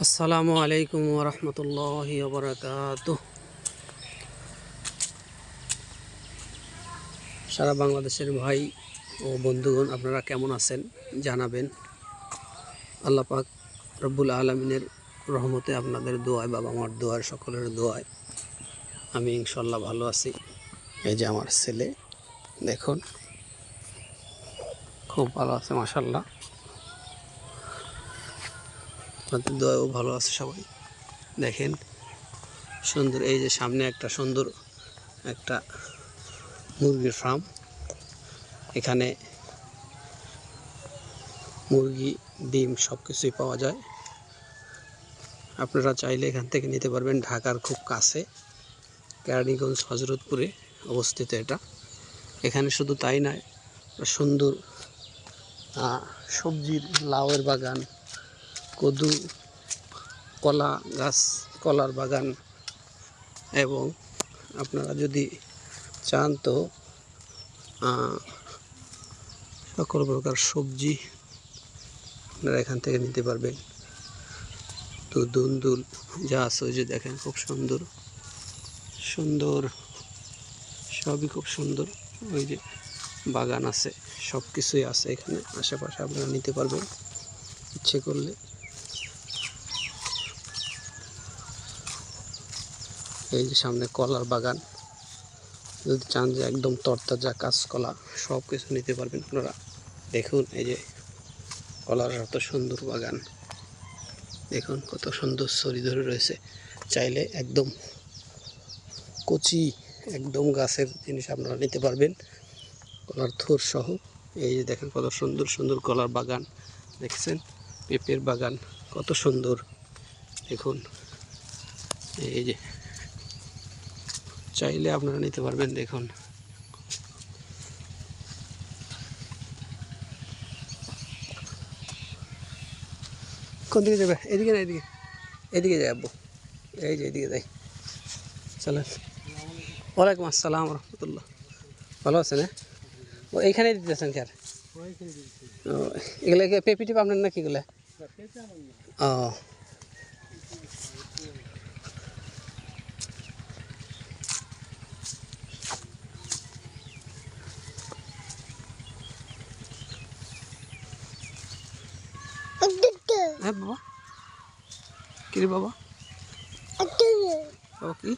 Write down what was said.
আসসালামু আলাইকুম ওয়া রাহমাতুল্লাহি ওয়া বারাকাতুহু। সারা বাংলাদেশের ভাই ও বন্ধুগণ, আপনারা কেমন আছেন জানাবেন। আল্লাহ পাক রব্বুল আলামিনের রহমতে, আপনাদের দোয়ায়, বাবা মার দোয়ায়, সকলের দোয়ায় আমি ইনশাল্লাহ ভালো আছি। এই যে আমার ছেলে, দেখুন খুব ভালো আছে মাশাল্লাহ। আপনাদের দোয়াও ভালো আছে সবাই। দেখেন সুন্দর, এই যে সামনে একটা সুন্দর একটা মুরগির ফার্ম। এখানে মুরগি, ডিম সব কিছুই পাওয়া যায়। আপনারা চাইলে এখান থেকে নিতে পারবেন। ঢাকার খুব কাছে কেরানীগঞ্জ হজরতপুরে অবস্থিত এটা। এখানে শুধু তাই নয়, সুন্দর সবজির লাউয়ের বাগান, কদু, কলা গাছ, কলার বাগান, এবং আপনারা যদি চান তো সকল প্রকার সবজি আপনারা এখান থেকে নিতে পারবেন। তো দুন্দুল যা আছে, ওই যে দেখেন খুব সুন্দর সুন্দর, সবই খুব সুন্দর। ওই যে বাগান আছে, সব কিছুই আছে এখানে আশেপাশে, আপনারা নিতে পারবেন ইচ্ছে করলে। এই যে সামনে কলার বাগান, যদি চান যে একদম তরতাজা কাঁচকলা, সব কিছু নিতে পারবেন আপনারা। দেখুন এই যে কলার এত সুন্দর বাগান, দেখুন কত সুন্দর ছড়ি ধরে রয়েছে। চাইলে একদম কচি, একদম গাছের জিনিস আপনারা নিতে পারবেন, কলার থোর সহ। এই যে দেখেন কত সুন্দর সুন্দর কলার বাগান, দেখছেন পেঁপের বাগান কত সুন্দর। দেখুন এই যে চাইলে আপনারা নিতে পারবেন। দেখুন কোন দিকে যাবে? এদিকে না, এদিকে, এদিকে যাবো। এই যে এদিকে যাই, চলেন। ওয়ালাইকুম আসসালাম রহমতুল্লাহ। ভালো আছেন? হ্যাঁ, ও এইখানেই দিতেছেন স্যার? ও, এগুলো পেঁপি টিপ আপনার নাকি এগুলো? ও, হ্যাঁ বাবা, কিরে বাবা, বাবা কি?